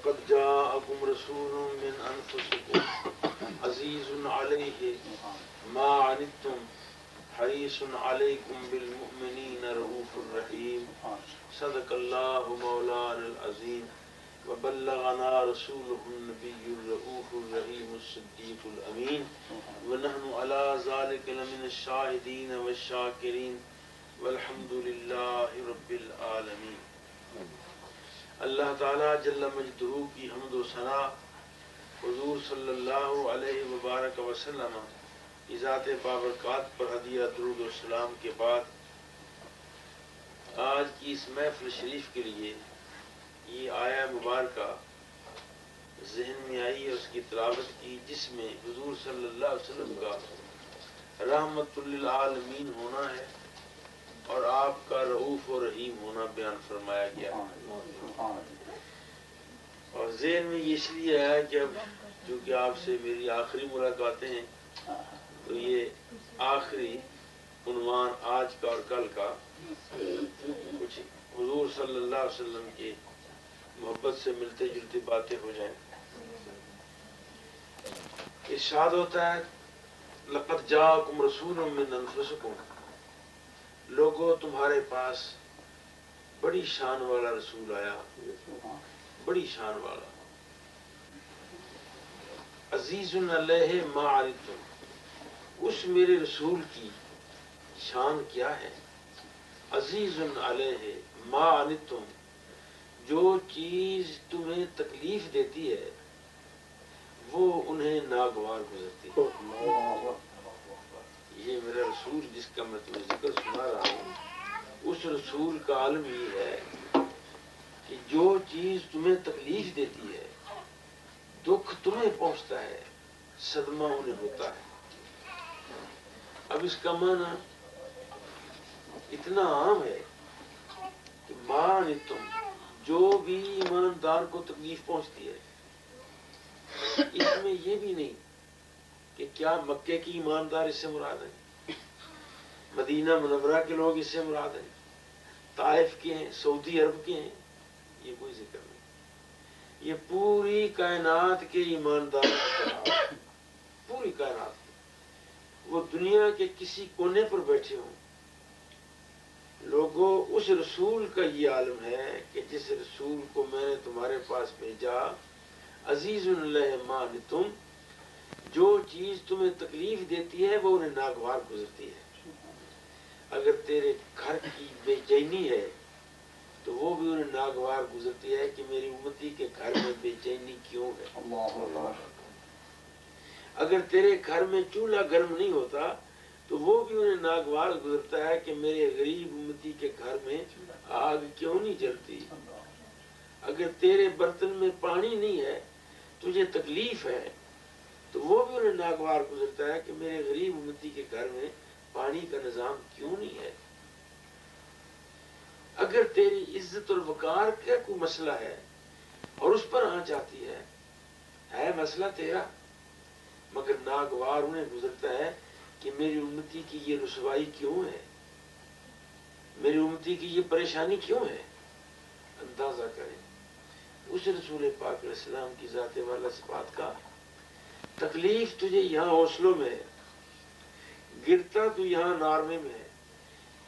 لقد جاءكم رسول من أنفسكم عزيز عليه ما عنتم حريص عليكم بالمؤمنين رؤوف رحيم صدق الله مولانا العظيم وبلغنا رسوله النبي الرؤوف الرحيم الصديق الأمين ونحن على ذلك لمن الشاهدين والشاكرين والحمد لله رب العالمين۔ اللہ تعالیٰ جل مجدہ کی حمد و ثنا حضور صلی اللہ علیہ وبارک وسلم کی ذات بابرکات پر ہدیہ درود و سلام کے بعد آج کی اس محفل شریف کے لیے یہ آیہ مبارکہ ذہن میں آئی اور اس کی تلاوت کی، جس میں حضور صلی اللہ علیہ وسلم کا رحمت للعالمین ہونا ہے اور آپ کا رؤوف و رحیم ہونا بیان فرمایا گیا۔ اور ذہن میں یہ اس لیے آیا کہ اب چونکہ آپ سے میری آخری ملاقاتیں ہیں تو یہ آخری عنوان آج کا اور کل کا کچھ حضور صلی اللہ علیہ وسلم کی محبت سے ملتے جلتی باتیں ہو جائیں۔ ارشاد ہوتا ہے لقد جاءکم رسول من انفسکم، لوگوں تمہارے پاس بڑی شان والا رسول آیا، بڑی شان والا، عزیز علیہ ما عنتم، اس میرے رسول کی شان کیا ہے؟ عزیز علیہ ما عنتم، جو چیز تمہیں تکلیف دیتی ہے وہ انہیں ناگوار گزرتی ہے۔ یہ میرا رسول جس کا میں تمہیں ذکر سنا رہا ہوں، اس رسول کا عالم یہ ہے کہ جو چیز تمہیں تکلیف دیتی ہے، دکھ تمہیں پہنچتا ہے، صدمہ انہیں ہوتا ہے۔ اب اس کا معنی اتنا عام ہے کہ مان تم، جو بھی ایماندار کو تکلیف پہنچتی ہے، اس میں یہ بھی نہیں کہ کیا مکے کی ایماندار اس سے مراد ہے، مدینہ منورہ کے لوگ اس سے مراد ہیں، طائف کے ہیں، سعودی عرب کے ہیں، یہ کوئی ذکر نہیں۔ یہ پوری کائنات کے ایماندار، پوری کائنات کے، وہ دنیا کے کسی کونے پر بیٹھے ہوں، لوگوں اس رسول کا یہ عالم ہے کہ جس رسول کو میں نے تمہارے پاس بھیجا، عزیز علیہ ما عنتم، جو چیز تمہیں تکلیف دیتی ہے وہ انہیں ناگوار گزرتی ہے۔ اگر تیرے گھر کی بے چینی ہے تو وہ بھی انہیں ناگوار گزرتی ہے کہ میری امتی کے گھر میں بے چینی کیوں ہے۔ اگر تیرے گھر میں چولہا گرم نہیں ہوتا تو وہ بھی انہیں ناگوار گزرتا ہے کہ میرے غریب امتی کے گھر میں آگ کیوں نہیں جلتی۔ اگر تیرے برتن میں پانی نہیں ہے، تجھے تکلیف ہے، تو وہ بھی انہیں ناگوار گزرتا ہے کہ میرے غریب امتی کے گھر میں پانی کا نظام کیوں نہیں ہے۔ اگر تیری عزت اور وقار کا کوئی مسئلہ ہے اور اس پر آنچ آتی ہے مسئلہ تیرا، مگر ناگوار انہیں گزرتا ہے کہ میری امتی کی یہ رسوائی کیوں ہے، میری امتی کی یہ پریشانی کیوں ہے۔ اندازہ کریں اس رسول پاک علیہ السلام کی ذات والا صفات کا، تکلیف تجھے یہاں حوصلوں میں ہے، گرتا تو یہاں نارمے میں ہے،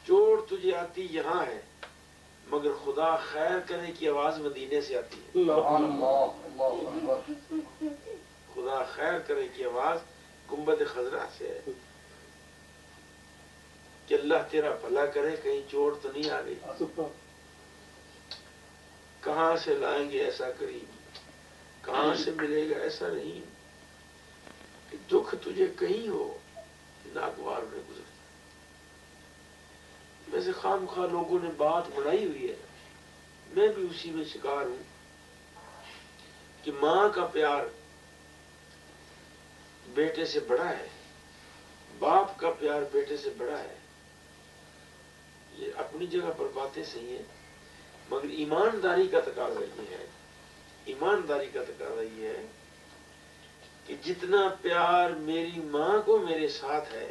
چوٹ تجھے آتی یہاں ہے، مگر خدا خیر کرے کی آواز مدینے سے آتی ہے۔ خدا خیر کرے کی آواز گنبد خضرا سے ہے کہ اللہ تیرا بھلا کرے، کہیں چوٹ تو نہیں آ گئی، کہاں سے لائیں گے ایسا قریب، کہاں سے ملے گا ایسا نہیں، کہ دکھ تجھے کہیں ہو ناگوار میں گزرتا۔ ویسے خام خواہ لوگوں نے بات بڑھائی ہوئی ہے، میں بھی اسی میں شکار ہوں کہ ماں کا پیار بیٹے سے بڑا ہے، باپ کا پیار بیٹے سے بڑا ہے۔ یہ اپنی جگہ پر باتیں صحیح ہیں، مگر ایمانداری کا تقاضا یہ ہے، ایمانداری کا تقاضا یہ ہے کہ جتنا پیار میری ماں کو میرے ساتھ ہے،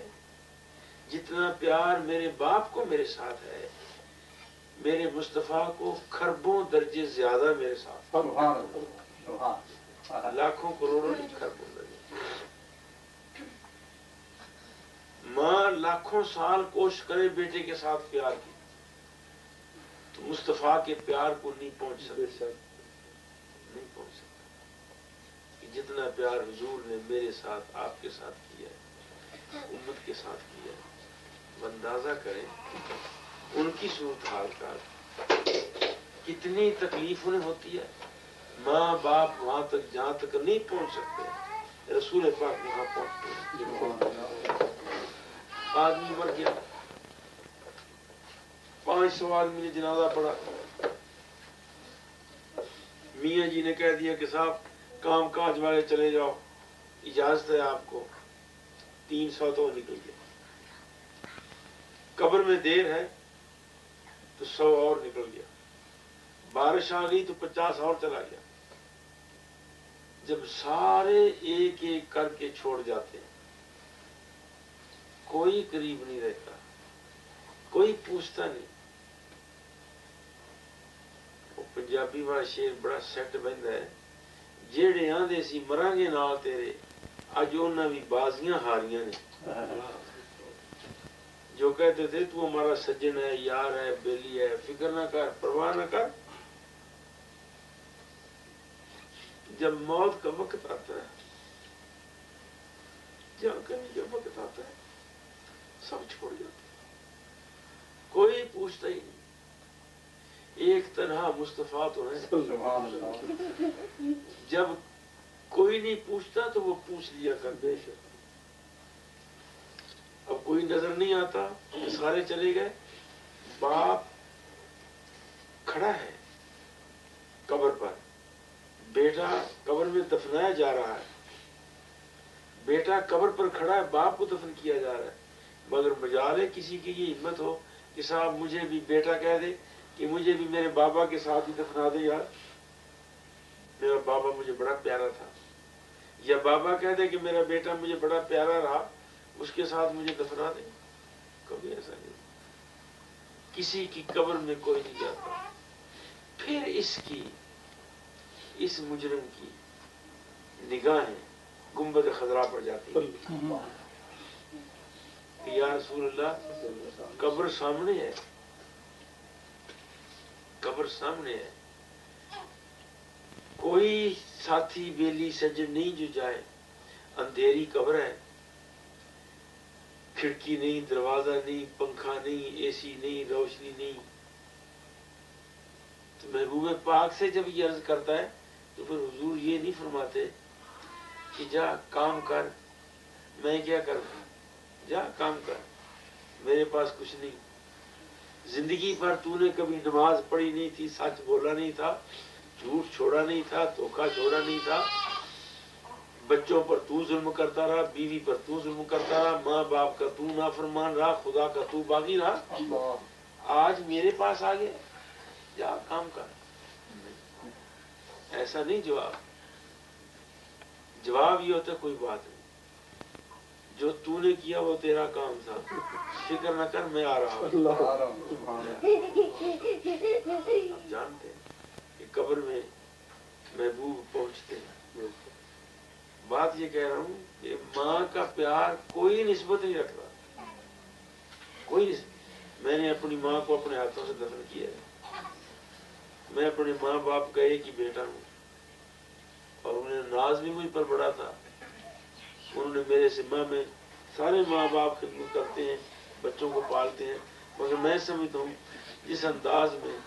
جتنا پیار میرے باپ کو میرے ساتھ ہے، میرے مصطفیٰ کو خربوں درجے زیادہ میرے ساتھ۔ لاکھوں کروڑوں نہیں خربوں لگے. ماں لاکھوں سال کوشش کرے بیٹے کے ساتھ پیار کی تو مصطفیٰ کے پیار کو نہیں پہنچ سکتا. نہیں پہنچ سکتا. جتنا پیار حضور نے میرے ساتھ آپ کے ساتھ کیا ہے, امت کے ساتھ کیا ہے, اندازہ کریں ان کی صورتحال کا کتنی تکلیف انہیں ہوتی ہے. ماں باپ وہاں تک جہاں تک نہیں پہنچ سکتے, رسول پاک وہاں پہنچتے ہیں. آدمی مر گیا, 500 آدمی نے جنازہ پڑھا, میاں جی نے کہہ دیا کہ صاحب کام کاج والے چلے جاؤ, اجازت ہے آپ کو. 300 تو نکل گیا. قبر میں دیر ہے تو 100 اور نکل گیا. بارش آ گئی تو 50 اور چلا گیا. جب سارے ایک ایک کر کے چھوڑ جاتے ہیں, کوئی قریب نہیں رہتا, کوئی پوچھتا نہیں. وہ پنجابی والا شیر بڑا سیٹ بنتا ہے, جیڑے آندے سی مران گے نال تیرے, اج انہاں بھی بازیاں ہاریاں نے. جو کہتے تھے تو ہمارا سجن ہے, یار ہے, بیلی ہے, فکر نہ کر, پرواہ نہ کر. جب موت کا وقت آتا ہے, جب وقت آتا ہے, سب چھوڑ جاتے ہیں, کوئی پوچھتا ہی نہیں. ایک تنہا مصطفیٰ تو ہے. جب کوئی نہیں پوچھتا تو وہ پوچھ لیا کر. بے شک اب کوئی نظر نہیں آتا, سارے چلے گئے. باپ کھڑا ہے قبر پر, بیٹا قبر میں دفنایا جا رہا ہے. بیٹا قبر پر کھڑا ہے, باپ کو دفن کیا جا رہا ہے. مگر مجال ہے کسی کی یہ ہمت ہو کہ صاحب مجھے بھی بیٹا کہہ دے کہ مجھے بھی میرے بابا کے ساتھ ہی دفنا دے یار, میرا بابا مجھے بڑا پیارا تھا. یا بابا کہہ دے کہ میرا بیٹا مجھے بڑا پیارا رہا, اس کے ساتھ مجھے دفنا دے. کبھی ایسا نہیں. کسی کی قبر میں کوئی نہیں جاتا. پھر اس مجرم کی نگاہیں گنبد خضرا پر جاتی ہیں. یا رسول اللہ, قبر سامنے ہے, قبر سامنے ہے. کوئی ساتھی بیلی سجن نہیں جو جائے. اندھیری قبر ہے, کھڑکی نہیں, دروازہ نہیں, پنکھا نہیں, اے سی نہیں, روشنی نہیں. تو محبوب پاک سے جب یہ عرض کرتا ہے تو پھر حضور یہ نہیں فرماتے کہ جا کام کر, میں کیا کروں, جا کام کر, میرے پاس کچھ نہیں. زندگی پر تو نے کبھی نماز پڑھی نہیں تھی, سچ بولا نہیں تھا, جھوٹ چھوڑا نہیں تھا, دھوکہ چھوڑا نہیں تھا. بچوں پر تو ظلم کرتا رہا, بیوی پر تو ظلم کرتا رہا, ماں باپ کا تو نافرمان رہا, خدا کا تو باغی رہا. آج میرے پاس آ گیا, جا کام کر. ایسا نہیں جواب یہ ہوتا کوئی بات نہیں, جو تو نے کیا وہ تیرا کام تھا, فکر نہ کر, میں آ رہا ہوں. آپ جانتے ہیں کہ قبر میں محبوب پہنچتے ہیں. بات یہ کہہ رہا ہوں کہ ماں کا پیار کوئی نسبت نہیں رکھتا, کوئی نسبت. میں نے اپنی ماں کو اپنے ہاتھوں سے دفن کیا ہے. میں اپنے ماں باپ کا ایک ہی بیٹا ہوں, اور انہیں ناز بھی مجھ پر بڑا تھا. انہوں نے میرے ذمہ میں, سارے ماں باپ خدمت کرتے ہیں, بچوں کو پالتے ہیں, مگر میں سمجھتا ہوں جس انداز میں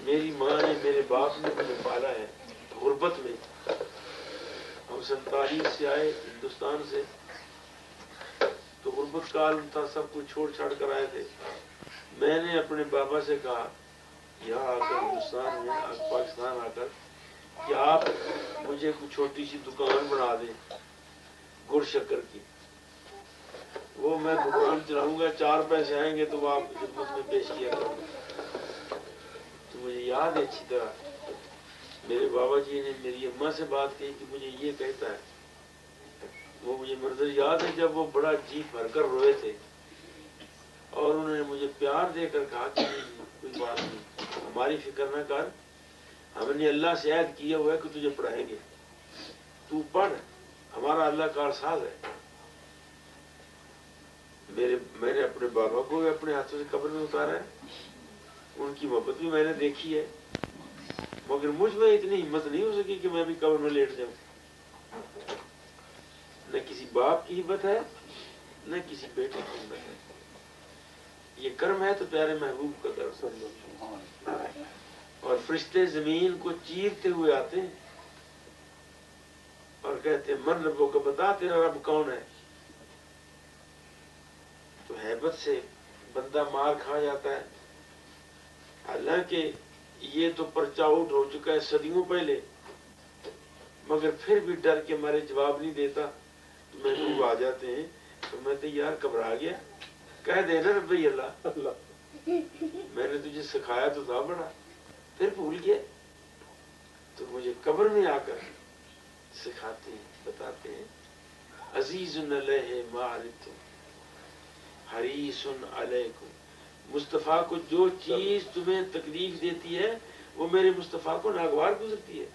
میری ماں نے, میرے باپ نے مجھے پالا ہے غربت میں. ہم 47 سے آئے ہندوستان سے, تو غربت کال تھا, سب کچھ چھوڑ چھاڑ کر آئے تھے. میں نے اپنے بابا سے کہا یہاں آ کر ہندوستان میں, پاکستان آ کر, کہ آپ مجھے کچھ چھوٹی سی دکان بنا دیں گڑ شکر کی. وہ میں دکان چلاؤں گا, 4 پیسے آئیں گے تو آپ خدمت میں پیش کیا کروں. تو مجھے یاد ہے اچھی طرح, میرے بابا جی نے میری اماں سے بات کی کہ مجھے یہ کہتا ہے. وہ مجھے منظر یاد ہے جب وہ بڑا جی بھر کر روئے تھے, اور انہوں نے مجھے پیار دے کر کہا کہ کوئی بات نہیں, ہماری فکر نہ کر, ہم نے اللہ سے عہد کیا ہوا ہے کہ تجھے پڑھائیں گے، تو پڑھ، ہمارا اللہ کارساز ہے۔ میں نے اپنے بابا کو بھی اپنے ہاتھوں سے قبر میں اتارا ہے، ان کی محبت بھی میں نے دیکھی ہے، مگر مجھ میں اتنی ہمت نہیں ہو سکی کہ میں بھی قبر میں لیٹ جاؤں۔ نہ کسی باپ کی ہمت ہے، نہ کسی بیٹے کی ہمت ہے۔ یہ کرم ہے تو پیارے محبوب کا کرم، اور فرشتے زمین کو چیرتے ہوئے آتے ہیں اور کہتے ہیں من ربوں کو بتا، تیرا رب کون ہے؟ تو ہیبت سے بندہ مار کھا جاتا ہے، حالانکہ یہ تو پرچہ آؤٹ ہو چکا ہے صدیوں پہلے، مگر پھر بھی ڈر کے مارے جواب نہیں دیتا۔ تو محبوب آ جاتے ہیں تو میں تو یار گھبرا گیا، کہہ دینا ربی اللہ، میں نے تجھے سکھایا تو تھا بڑا، پھر بھول گیا۔ تو مجھے قبر میں آ کر سکھاتے ہیں، بتاتے ہیں عزیز علیہ ما عنتم حریص علیکم۔ مصطفیٰ کو جو چیز تمہیں تکلیف دیتی ہے وہ میرے مصطفیٰ کو ناگوار گزرتی ہے۔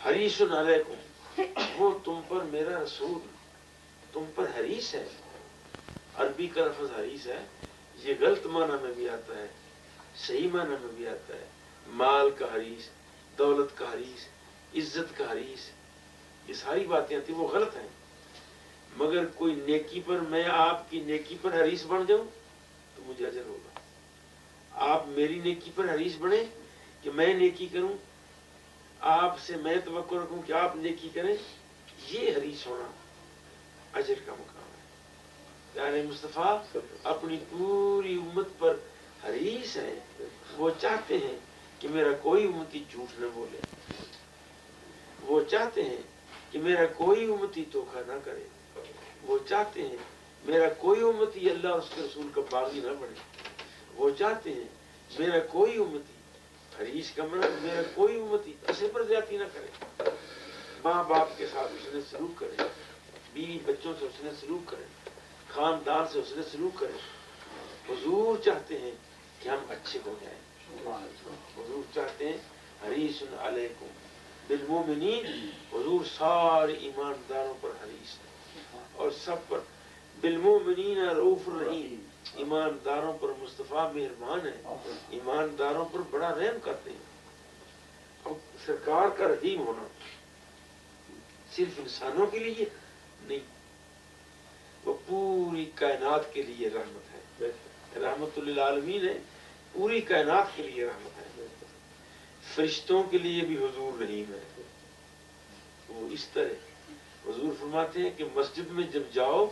حریص علیکم، وہ تم پر میرا رسول تم پر حریص ہے۔ عربی کا لفظ حریص ہے، یہ غلط معنی میں بھی آتا ہے، صحیح معنی میں بھی آتا ہے، مال کا حریص، دولت کا حریص، عزت کا حریص، یہ ساری باتیں آتی وہ غلط ہیں۔ مگر کوئی نیکی پر، میں آپ کی نیکی پر حریص بن جاؤں تو مجھے اجر ہوگا۔ آپ میری نیکی پر حریص بنیں کہ میں نیکی کروں، آپ سے میں توقع رکھوں کہ آپ نیکی کریں، یہ حریص ہونا اجر کا مقام ہے۔ یعنی مصطفیٰ اپنی پوری امت پر حریص ہیں، وہ چاہتے ہیں کہ میرا کوئی امتی جھوٹ نہ بولے، وہ چاہتے ہیں کہ میرا کوئی امتی دھوکہ نہ کرے، وہ چاہتے ہیں میرا کوئی امتی اللہ اور اس کے رسول کا باغی نہ بنے، وہ چاہتے ہیں میرا کوئی امتی، حریص کا مطلب میرا کوئی امتی اسے پر زیادتی نہ کرے، ماں باپ کے ساتھ اس نے سلوک کرے، بیوی بچوں سے اس نے سلوک کرے، خاندان سے اس نے سلوک کرے۔ حضور چاہتے ہیں کہ ہم اچھے ہو جائیں، حضور چاہتے ہیں حریص علیکم بالمؤمنین، حضور سارے ایمانداروں پر حریص ہے اور سب پر، بالمؤمنین رؤوف الرحیم، ایمانداروں پر مصطفیٰ مہربان ہے، ایمانداروں پر بڑا رحم کرتے ہیں۔ اب سرکار کا رحیم ہونا صرف انسانوں کے لیے نہیں، وہ پوری کائنات کے لیے رحمت ہے، رحمت للعالمین ہے، پوری کائنات کے لیے رحمت ہے۔ فرشتوں کے لیے بھی حضور رحیم ہے۔ وہ اس طرح حضور فرماتے ہیں کہ مسجد میں جب جاؤ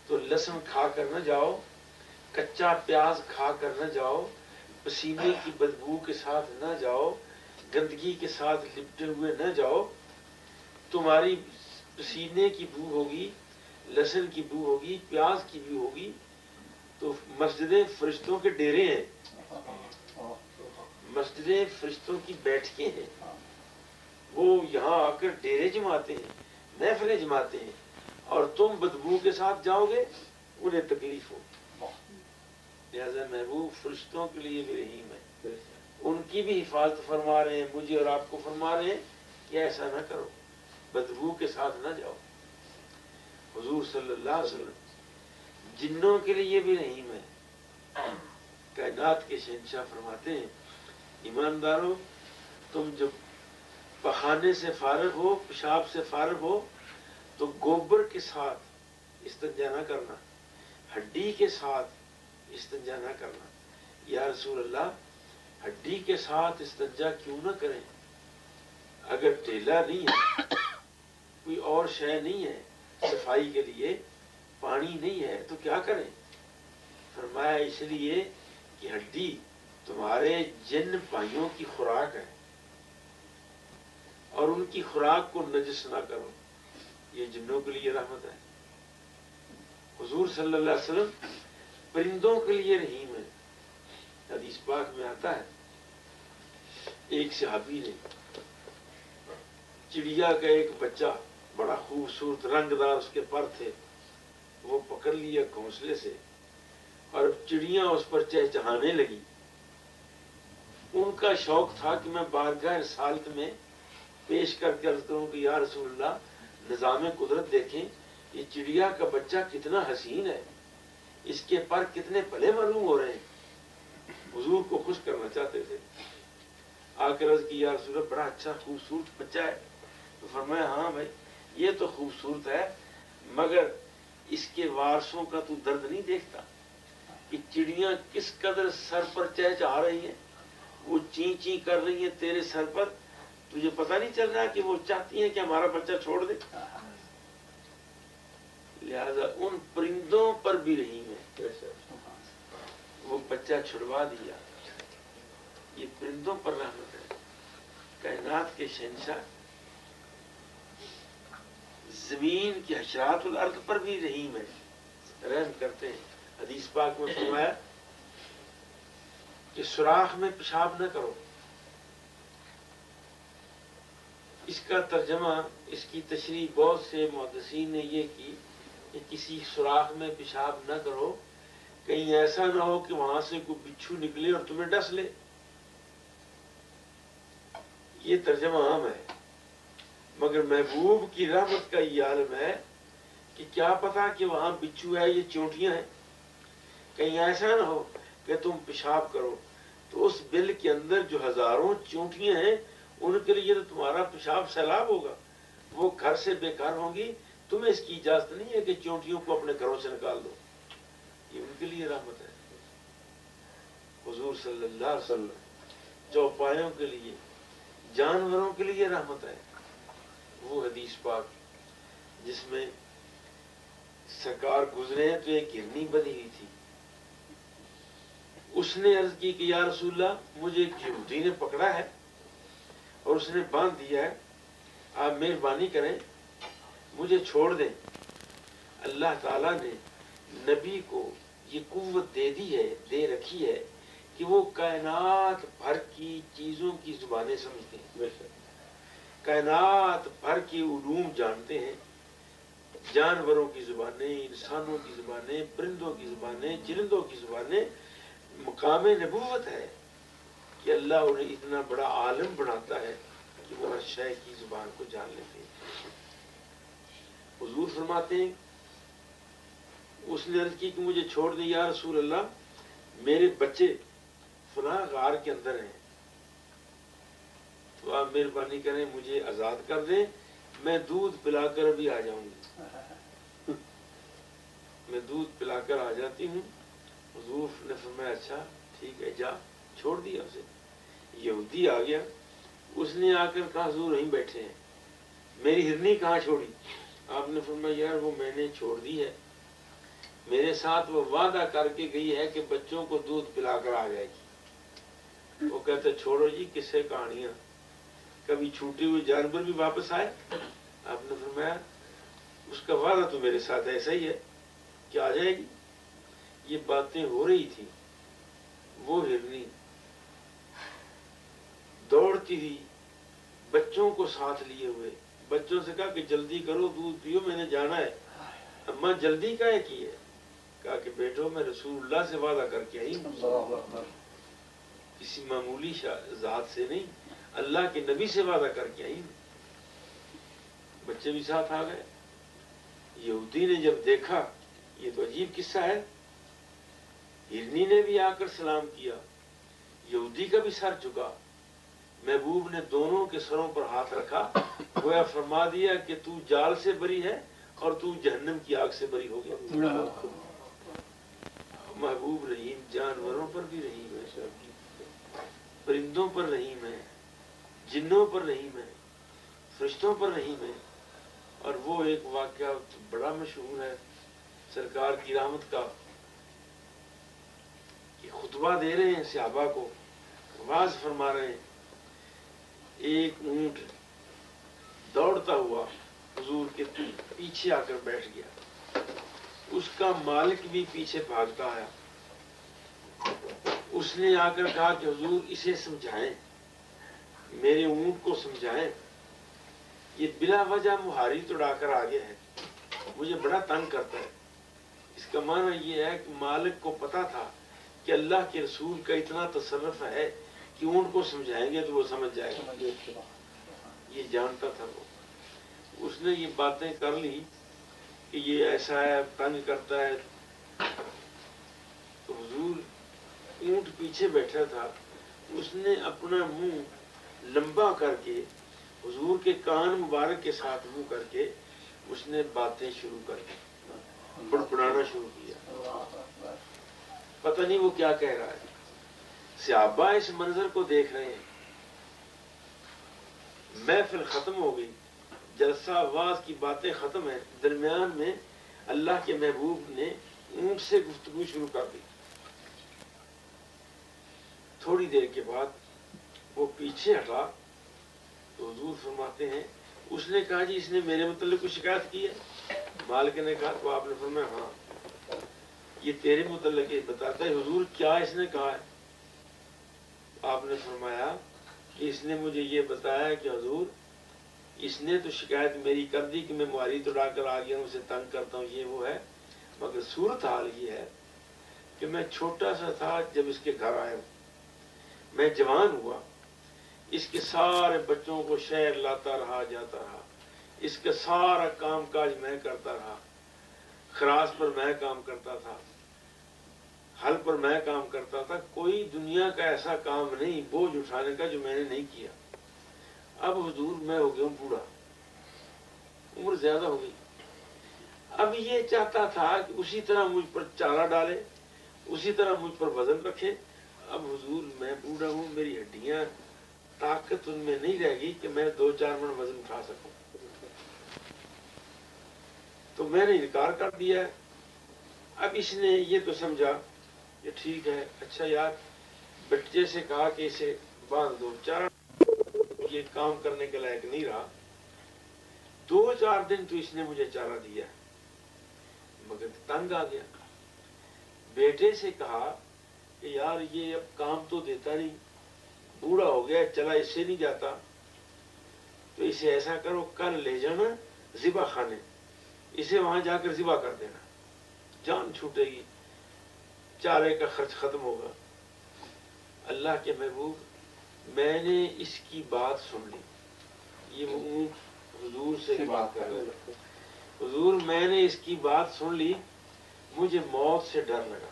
تو لہسن کھا کر نہ جاؤ، کچا پیاز کھا کر نہ جاؤ، پسینے کی بدبو کے ساتھ نہ جاؤ، گندگی کے ساتھ لپٹے ہوئے نہ جاؤ۔ تمہاری پسینے کی بو ہوگی، لہسن کی بو ہوگی، پیاز کی بو ہوگی، تو مسجدیں فرشتوں کے ڈیرے ہیں، مسجدیں فرشتوں کی بیٹھکیں ہیں، وہ یہاں آ کر ڈیرے جماتے ہیں، محفلیں جماتے ہیں، اور تم بدبو کے ساتھ جاؤ گے انہیں تکلیف ہو۔ لہذا محبوب فرشتوں کے لیے بھی رحیم ہے، ان کی بھی حفاظت فرما رہے ہیں، مجھے اور آپ کو فرما رہے ہیں کہ ایسا نہ کرو، بدبو کے ساتھ نہ جاؤ۔ حضور صلی اللہ علیہ وسلم جنوں کے لیے بھی رحیم ہے۔ کائنات کے شہنشاہ فرماتے ہیں ایمانداروں، تم جب پخانے سے فارغ ہو، پیشاب سے فارغ ہو تو گوبر کے ساتھ استنجا نہ کرنا، ہڈی کے ساتھ استنجا نہ کرنا۔ یا رسول اللہ، ہڈی کے ساتھ استنجا کیوں نہ کریں؟ اگر ٹیلا نہیں ہے، کوئی اور شے نہیں ہے صفائی کے لیے، پانی نہیں ہے تو کیا کریں؟ فرمایا اس لیے کہ ہڈی تمہارے جن بھائیوں کی خوراک ہے اور ان کی خوراک کو نجس نہ کرو، یہ جنوں کے لیے رحمت ہے۔ حضور صلی اللہ علیہ وسلم پرندوں کے لیے رحیم ہے۔ حدیث پاک میں آتا ہے ایک صحابی نے چڑیا کا ایک بچہ، بڑا خوبصورت رنگ دار اس کے پر تھے، وہ پکڑ لیا گھونسلے سے اور چڑیاں اس پر چہچہانے لگی ان کا شوق تھا کہ میں بارگاہ رسالت میں پیش کر کے عرض کروں کہ یا رسول اللہ نظام قدرت دیکھیں، یہ چڑیا کا بچہ کتنا حسین ہے، اس کے پر کتنے پلے معلوم ہو رہے ہیں۔ حضور کو خوش کرنا چاہتے تھے۔ آ کر عرض کی یا رسول اللہ بڑا اچھا خوبصورت بچہ ہے۔ تو فرمایا ہاں بھائی یہ تو خوبصورت ہے، مگر اس کے وارثوں کا تو درد نہیں دیکھتا کہ چڑیاں کس قدر سر پر چہچہا رہی ہیں، وہ چیں چیں کر رہی ہیں تیرے سر پر، تجھے پتہ نہیں چل رہا کہ وہ چاہتی ہیں کہ ہمارا بچہ چھوڑ دے۔ لہذا ان پرندوں پر بھی رحیم ہے، وہ بچہ چھڑوا دیا۔ یہ پرندوں پر رحمت ہے۔ کائنات کے شہنشاہ زمین کی حشرات الارض پر بھی رحیم ہے، رحم کرتے ہیں۔ حدیث پاک میں فرمایا کہ سوراخ میں پیشاب نہ کرو۔ اس کا ترجمہ، اس کی تشریح بہت سے محدثین نے یہ کی کہ کسی سوراخ میں پیشاب نہ کرو، کہیں ایسا نہ ہو کہ وہاں سے کوئی بچھو نکلے اور تمہیں ڈس لے۔ یہ ترجمہ عام ہے، مگر محبوب کی رحمت کا یہ عالم ہے کہ کیا پتا کہ وہاں بچھو ہے، یہ چونٹیاں ہیں، کہیں ایسا نہ ہو کہ تم پیشاب کرو تو اس بل کے اندر جو ہزاروں چونٹیاں ہیں ان کے لیے تو تمہارا پیشاب سیلاب ہوگا، وہ گھر سے بیکار ہوں گی، تمہیں اس کی اجازت نہیں ہے کہ چونٹیوں کو اپنے گھروں سے نکال دو۔ یہ ان کے لیے رحمت ہے۔ حضور صلی اللہ علیہ وسلم چوپایوں کے لیے، جانوروں کے لیے رحمت ہے۔ وہ حدیث پاک جس میں سرکار گزرے ہیں تو ایک ہرنی بندھی ہوئی تھی، اس نے عرض کی کہ یا رسول اللہ مجھے ایک یہودی نے پکڑا ہے اور اس نے باندھ دیا ہے، آپ مہربانی کریں مجھے چھوڑ دیں۔ اللہ تعالیٰ نے نبی کو یہ قوت دے رکھی ہے کہ وہ کائنات بھر کی چیزوں کی زبانیں سمجھتے ہیں، کائنات بھر کی علوم جانتے ہیں، جانوروں کی زبانیں، انسانوں کی زبانیں، پرندوں کی زبانیں، چرندوں کی زبانیں۔ مقام نبوت ہے کہ اللہ انہیں اتنا بڑا عالم بناتا ہے کہ وہ ہر شے کی زبان کو جان لیتے ہیں۔ حضور فرماتے ہیں اس نے عرض کی کہ مجھے چھوڑ دیں یا رسول اللہ، میرے بچے فلاں غار کے اندر ہیں، تو آپ مہربانی کریں مجھے آزاد کر دیں، میں دودھ پلا کر بھی آ جاؤں گی۔ میں دودھ پلا کر آ جاتی ہوں۔ حضور نے فرمایا اچھا ٹھیک ہے جا، چھوڑ دیا اسے۔ یہودی آ گیا، اس نے آ کر کہا حضور یہیں بیٹھے ہیں، میری ہرنی کہاں چھوڑی؟ آپ نے فرمایا یار وہ میں نے چھوڑ دی ہے، میرے ساتھ وہ وعدہ کر کے گئی ہے کہ بچوں کو دودھ پلا کر آ جائے گی۔ وہ کہتے چھوڑو جی قصے کہانیاں، کبھی چھوٹے ہوئے جانور بھی واپس آئے؟ آپ نے فرمایا اس کا وعدہ تو میرے ساتھ ایسا ہی ہے کہ آ جائے گی۔ یہ باتیں ہو رہی تھی، وہ ہرنی دوڑتی ہوئی بچوں کو ساتھ لیے ہوئے بچوں سے کہا کہ جلدی کرو دودھ پیو، میں نے جانا ہے۔ اماں جلدی کاہے کی ہے؟ کہا کہ بیٹو میں رسول اللہ سے وعدہ کر کے آئی ہوں، کسی معمولی ذات سے نہیں، اللہ کے نبی سے وعدہ کر کے آئی ہوں۔ بچے بھی ساتھ آ گئے۔ یہودی نے جب دیکھا یہ تو عجیب قصہ ہے، ہرنی نے بھی آ کر سلام کیا، یہودی کا بھی سر جھکا، محبوب نے دونوں کے سروں پر ہاتھ رکھا، گویا فرما دیا کہ تو جال سے بری ہے اور تو جہنم کی آگ سے بری ہو گیا۔ محبوب رحیم، جانوروں پر بھی رحیم ہے، پرندوں پر رحیم ہے، جنوں پر رحیم ہے، فرشتوں پر رحیم ہے۔ اور وہ ایک واقعہ بڑا مشہور ہے سرکار کی رحمت کا کہ خطبہ دے رہے ہیں صحابہ کو، واعظ فرما رہے ہیں، ایک اونٹ دوڑتا ہوا حضور کے پیچھے آ کر بیٹھ گیا، اس کا مالک بھی پیچھے بھاگتا آیا، اس نے آ کر کہا کہ حضور اسے سمجھائیں، میرے اونٹ کو سمجھائیں، یہ بلا وجہ مہاری توڑا کر آگے ہے، مجھے بڑا تنگ کرتا ہے۔ اس کا معنی یہ ہے کہ مالک کو پتا تھا کہ اللہ کے رسول کا اتنا تصرف ہے کہ اونٹ کو سمجھائیں گے تو وہ سمجھ جائے گا، یہ جانتا تھا وہ. اس نے یہ باتیں کر لی کہ یہ ایسا ہے، تنگ کرتا ہے. تو حضور اونٹ پیچھے بیٹھا تھا، اس نے اپنا منہ لمبا کر کے حضور کے کان مبارک کے ساتھ منہ کر کے اس نے باتیں شروع کر دی، بڑبڑانا شروع کیا. پتہ نہیں وہ کیا کہہ رہا ہے. صحابہ اس منظر کو دیکھ رہے ہیں. محفل ختم ہو گئی، جلسہ واز کی باتیں ختم ہیں، درمیان میں اللہ کے محبوب نے اونٹ سے گفتگو شروع کر دی. تھوڑی دیر کے بعد وہ پیچھے ہٹا تو حضور فرماتے ہیں اس نے کہا جی اس نے میرے متعلق کوئی شکایت کی ہے؟ مالک نے کہا تو آپ نے فرمایا ہاں یہ تیرے متعلق بتاتا ہے. حضور کیا اس نے کہا ہے؟ آپ نے فرمایا کہ اس نے مجھے یہ بتایا کہ حضور اس نے تو شکایت میری کر دی کہ میں ماری تو ڈا کر آ گیا ہوں، اسے تنگ کرتا ہوں، یہ وہ ہے، مگر صورت حال یہ ہے کہ میں چھوٹا سا تھا جب اس کے گھر آیا ہوں، میں جوان ہوا، اس کے سارے بچوں کو شہر لاتا رہا جاتا رہا، اس کا سارا کام کاج میں کرتا رہا، خراس پر میں کام کرتا تھا، ہل پر میں کام کرتا تھا، کوئی دنیا کا ایسا کام نہیں بوجھ اٹھانے کا جو میں نے نہیں کیا. اب حضور میں ہو گیا ہوں بوڑھا، عمر زیادہ ہو گئی. اب یہ چاہتا تھا کہ اسی طرح مجھ پر چارہ ڈالے، اسی طرح مجھ پر وزن رکھے. اب حضور میں بوڑھا ہوں، میری ہڈیاں طاقت ان میں نہیں رہ گئی کہ میں 2-4 من وزن اٹھا سکوں. تو میں نے انکار کر دیا. اب اس نے یہ تو سمجھا کہ ٹھیک ہے، اچھا یار بچے سے کہا کہ اسے باندھ دو، چارہ یہ کام کرنے کے لائق نہیں رہا. 2-4 دن تو اس نے مجھے چارہ دیا مگر تنگ آ گیا. بیٹے سے کہا کہ یار یہ اب کام تو دیتا نہیں، بوڑھا ہو گیا، چلا اس سے نہیں جاتا، تو اسے ایسا کرو کل لے جانا ذبح خانے، اسے وہاں جا کر ذبح کر دینا، جان چھوٹے گی، چارے کا خرچ ختم ہوگا. اللہ کے محبوب میں نے اس کی بات سن لی. یہ وہ اونٹ حضور سے بات کر رہے ہیں. حضور میں نے اس کی بات سن لی، مجھے موت سے ڈر لگا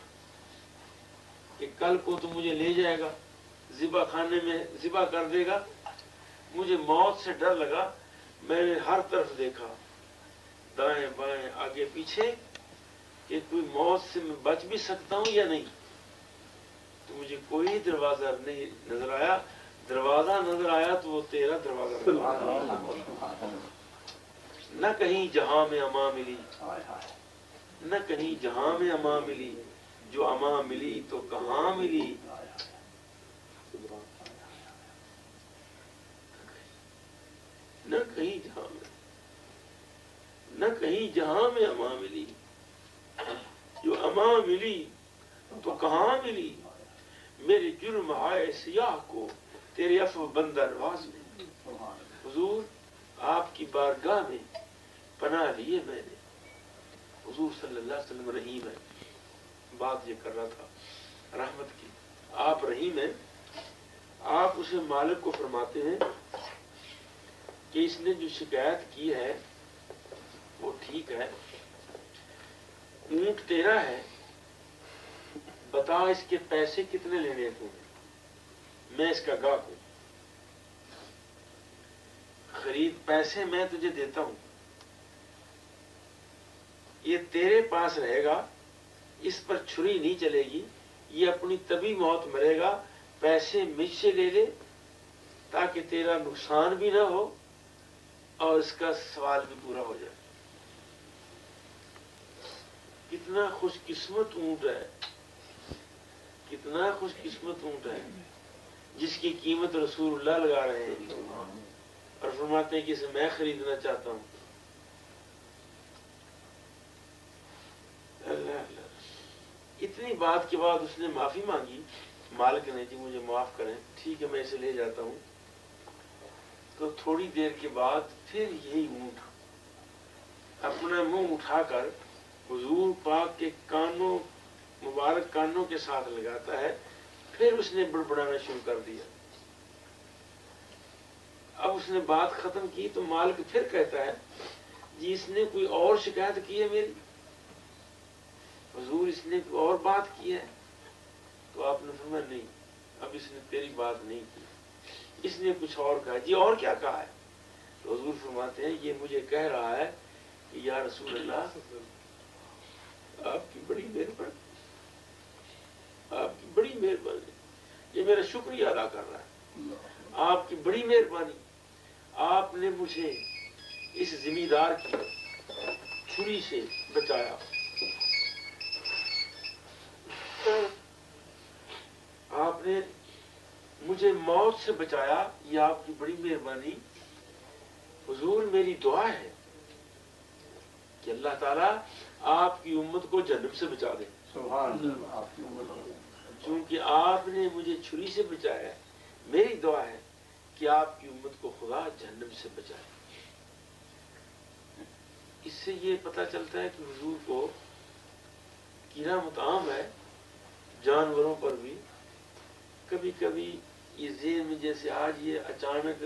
کہ کل کو تو مجھے لے جائے گا، ذبح خانے میں ذبح کر دے گا. مجھے موت سے ڈر لگا. میں نے ہر طرف دیکھا، دائیں بائیں آگے پیچھے، کہ کوئی موت سے میں بچ بھی سکتا ہوں یا نہیں. تو مجھے کوئی دروازہ نہیں نظر آیا. دروازہ نظر آیا تو وہ تیرا دروازہ نہ کہیں جہاں میں اما ملی، نہ کہیں جہاں میں اما ملی، جو اما ملی تو کہاں ملی. نہ کہیں جہاں میں، نہ کہیں جہاں میں اما ملی، جو اما ملی تو کہاں ملی. میرے جرم آئے سیاہ کو تیرے عفو بندہ نواز میں. حضور آپ کی بارگاہ میں پناہ لیے میں نے. حضور صلی اللہ علیہ وسلم رحیم ہے. بات یہ کر رہا تھا رحمت کی. آپ رحیم ہیں. آپ اسے مالک کو فرماتے ہیں کہ اس نے جو شکایت کی ہے وہ ٹھیک ہے، اونٹ تیرا ہے، بتا اس کے پیسے کتنے لینے تو میں اس کا گاہک ہوں، خرید پیسے میں تجھے دیتا ہوں، یہ تیرے پاس رہے گا، اس پر چھری نہیں چلے گی، یہ اپنی طبی موت مرے گا. پیسے مجھ سے لے لے تاکہ تیرا نقصان بھی نہ ہو اور اس کا سوال بھی پورا ہو جائے. کتنا خوش قسمت اونٹ ہے، کتنا خوش قسمت اونٹ ہے جس کی قیمت رسول اللہ لگا رہے ہیں اور فرماتے ہیں کہ اسے میں خریدنا چاہتا ہوں. اللہ اللہ. اتنی بات کے بعد اس نے معافی مانگی. مالک نے جی مجھے معاف کریں، ٹھیک ہے میں اسے لے جاتا ہوں. تو تھوڑی دیر کے بعد پھر یہی اونٹ اپنا منہ اٹھا کر حضور پاک کے کانوں مبارک کانوں کے ساتھ لگاتا ہے. پھر اس نے بڑبڑانا شروع کر دیا. اب اس نے بات ختم کی تو مالک پھر کہتا ہے جی اس نے کوئی اور شکایت کی ہے میری؟ حضور اس نے کوئی اور بات کی ہے؟ تو آپ نے فرمایا نہیں، اب اس نے تیری بات نہیں کی، اس نے کچھ اور کہا۔ جی اور کیا کہا ہے؟ تو حضور فرماتے ہیں یہ مجھے کہہ رہا ہے کہ یا رسول اللہ آپ کی بڑی مہربانی، آپ کی بڑی مہربانی، یہ میرا شکریہ ادا کر رہا ہے، آپ کی بڑی مہربانی، آپ نے مجھے اس زمیندار کی چھری سے بچایا، آپ نے مجھے موت سے بچایا، یہ آپ کی بڑی مہربانی۔ حضور میری دعا ہے کہ اللہ تعالیٰ آپ کی امت کو جہنم سے بچا دے، چونکہ آپ نے مجھے چھری سے بچایا ہے، میری دعا ہے کہ آپ کی امت کو خدا جہنم سے بچائے۔ اس سے یہ پتہ چلتا ہے کہ حضور کو کینہ مطعم ہے جانوروں پر بھی۔ کبھی کبھی یہ ذہن میں، جیسے آج یہ اچانک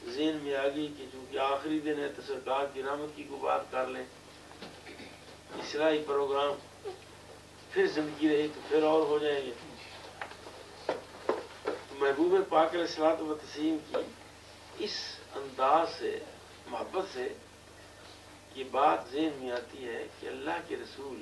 ذہن میں آ گئی کہ چونکہ آخری دن ہے تو سرکار کی رحمت کی کو بات کر لیں، اصلاحی پروگرام، پھر زندگی رہی تو پھر اور ہو جائیں گے۔ محبوب پاک علیہ الصلوۃ والتسلیم کی اس انداز سے، محبت سے یہ بات ذہن میں آتی ہے کہ اللہ کے رسول